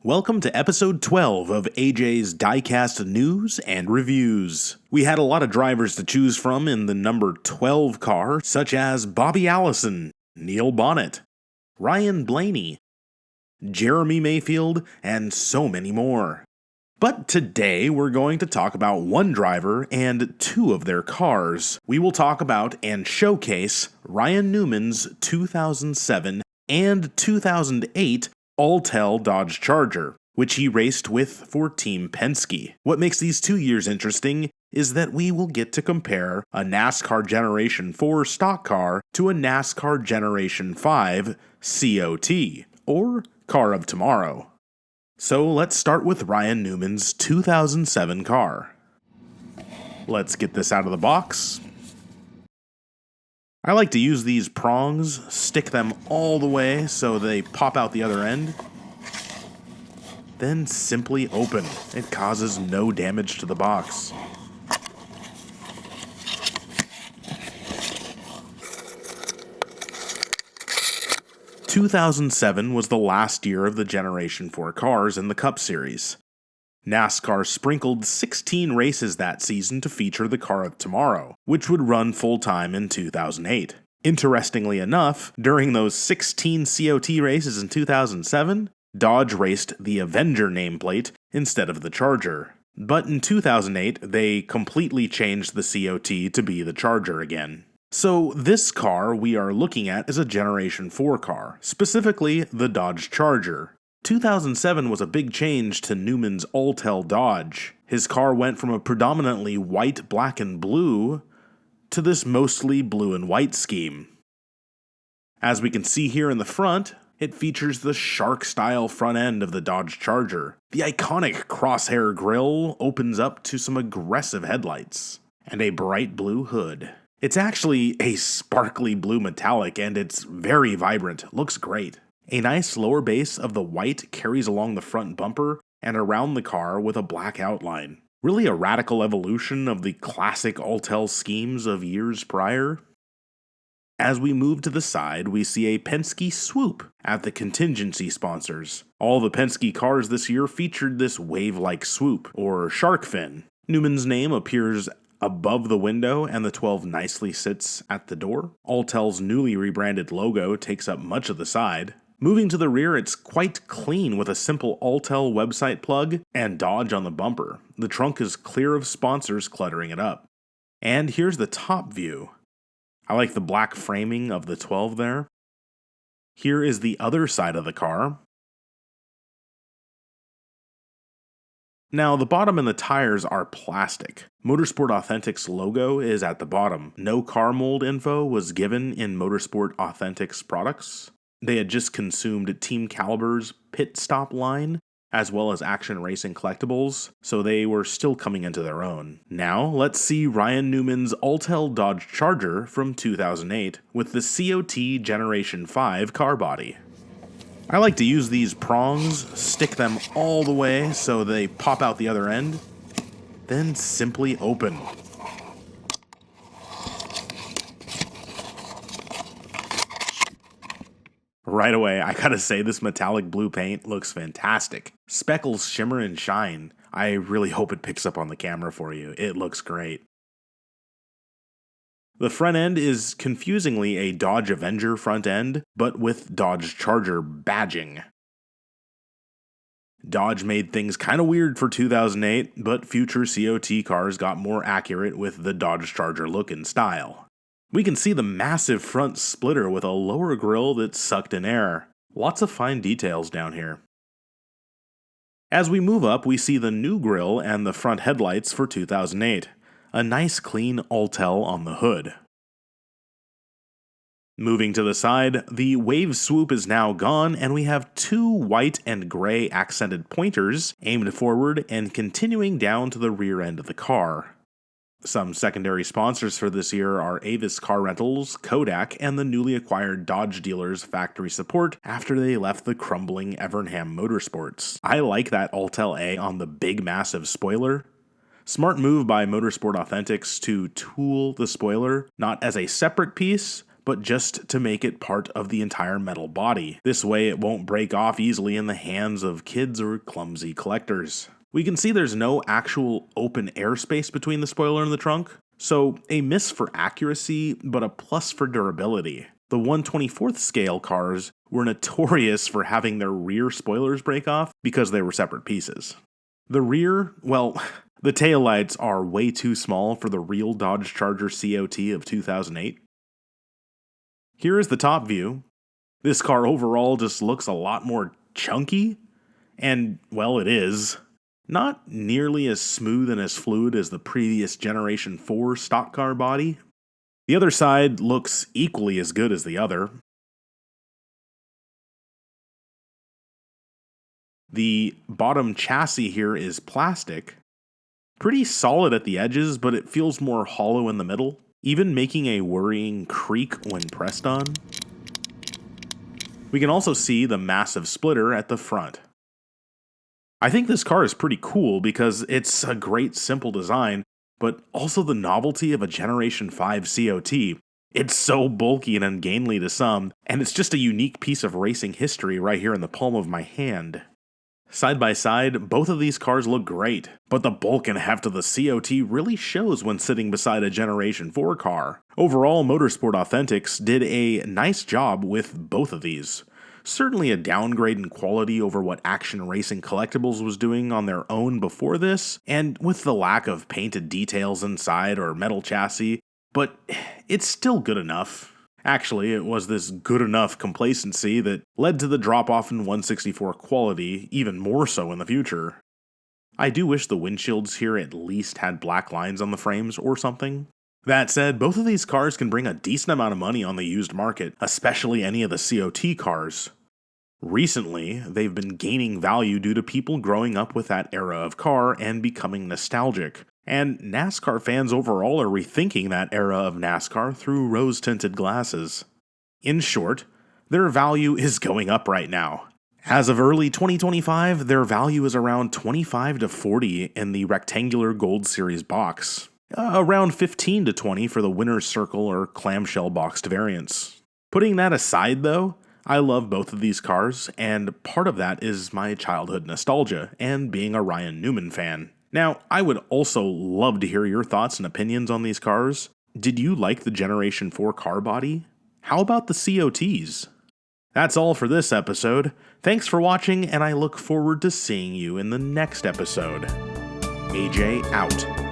Welcome to episode 12 of AJ's Diecast News and Reviews. We had a lot of drivers to choose from in the number 12 car, such as Bobby Allison, Neil Bonnet, Ryan Blaney, Jeremy Mayfield, and so many more. But today we're going to talk about one driver and two of their cars. We will talk about and showcase Ryan Newman's 2007 and 2008 Alltel Dodge Charger, which he raced with for Team Penske. What makes these 2 years interesting is that we will get to compare a NASCAR Generation 4 stock car to a NASCAR Generation 5 COT, or Car of Tomorrow. So let's start with Ryan Newman's 2007 car. Let's get this out of the box. I like to use these prongs, stick them all the way so they pop out the other end, then simply open. It causes no damage to the box. (2007) was the last year of the Generation 4 cars in the Cup Series. NASCAR sprinkled 16 races that season to feature the Car of Tomorrow, which would run full-time in 2008. Interestingly enough, during those 16 COT races in 2007, Dodge raced the Avenger nameplate instead of the Charger. But in 2008, they completely changed the COT to be the Charger again. So this car we are looking at is a Generation 4 car, specifically the Dodge Charger. 2007 was a big change to Newman's Alltel Dodge. His car went from a predominantly white, black, and blue to this mostly blue and white scheme. As we can see here in the front, it features the shark-style front end of the Dodge Charger. The iconic crosshair grille opens up to some aggressive headlights, and a bright blue hood. It's actually a sparkly blue metallic, and it's very vibrant. Looks great. A nice lower base of the white carries along the front bumper and around the car with a black outline. Really a radical evolution of the classic Alltel schemes of years prior. As we move to the side, we see a Penske swoop at the contingency sponsors. All the Penske cars this year featured this wave-like swoop, or shark fin. Newman's name appears above the window, and the 12 nicely sits at the door. Alltel's newly rebranded logo takes up much of the side. Moving to the rear, it's quite clean with a simple Alltel website plug and Dodge on the bumper. The trunk is clear of sponsors cluttering it up. And here's the top view. I like the black framing of the 12 there. Here is the other side of the car. Now, the bottom and the tires are plastic. Motorsport Authentic's logo is at the bottom. No car mold info was given in Motorsport Authentic's products. They had just consumed Team Caliber's pit stop line, as well as Action Racing Collectibles, so they were still coming into their own. Now, let's see Ryan Newman's Alltel Dodge Charger from 2008 with the COT Generation 5 car body. I like to use these prongs, stick them all the way so they pop out the other end, then simply open. Right away, I gotta say this metallic blue paint looks fantastic. Speckles shimmer and shine. I really hope it picks up on the camera for you. It looks great. The front end is confusingly a Dodge Avenger front end, but with Dodge Charger badging. Dodge made things kinda weird for 2008, but future COT cars got more accurate with the Dodge Charger look and style. We can see the massive front splitter with a lower grille that sucked in air. Lots of fine details down here. As we move up, we see the new grille and the front headlights for 2008. A nice clean Alltel on the hood. Moving to the side, the wave swoop is now gone, and we have two white and gray accented pointers aimed forward and continuing down to the rear end of the car. Some secondary sponsors for this year are Avis Car Rentals, Kodak, and the newly acquired Dodge dealers Factory Support after they left the crumbling Evernham Motorsports. I like that Alltel A on the big massive spoiler. Smart move by Motorsport Authentics to tool the spoiler, not as a separate piece, but just to make it part of the entire metal body. This way it won't break off easily in the hands of kids or clumsy collectors. We can see there's no actual open airspace between the spoiler and the trunk, so a miss for accuracy, but a plus for durability. The 1/24th scale cars were notorious for having their rear spoilers break off because they were separate pieces. The rear, well, the taillights are way too small for the real Dodge Charger COT of 2008. Here is the top view. This car overall just looks a lot more chunky, and, well, it is. Not nearly as smooth and as fluid as the previous Generation 4 stock car body. The other side looks equally as good as the other. The bottom chassis here is plastic. Pretty solid at the edges, but it feels more hollow in the middle, even making a worrying creak when pressed on. We can also see the massive splitter at the front. I think this car is pretty cool because it's a great simple design, but also the novelty of a Generation 5 COT. It's so bulky and ungainly to some, and it's just a unique piece of racing history right here in the palm of my hand. Side by side, both of these cars look great, but the bulk and heft of the COT really shows when sitting beside a Generation 4 car. Overall, Motorsport Authentics did a nice job with both of these. Certainly a downgrade in quality over what Action Racing Collectibles was doing on their own before this, and with the lack of painted details inside or metal chassis, but it's still good enough. Actually, it was this good enough complacency that led to the drop-off in 164 quality, even more so in the future. I do wish the windshields here at least had black lines on the frames or something. That said, both of these cars can bring a decent amount of money on the used market, especially any of the COT cars. Recently, they've been gaining value due to people growing up with that era of car and becoming nostalgic. And NASCAR fans overall are rethinking that era of NASCAR through rose-tinted glasses. In short, their value is going up right now. As of early 2025, their value is around 25 to 40 in the rectangular Gold Series box. Around 15 to 20 for the Winner's Circle or clamshell boxed variants. Putting that aside though, I love both of these cars, and part of that is my childhood nostalgia and being a Ryan Newman fan. Now, I would also love to hear your thoughts and opinions on these cars. Did you like the Generation 4 car body? How about the COTs? That's all for this episode. Thanks for watching, and I look forward to seeing you in the next episode. AJ out.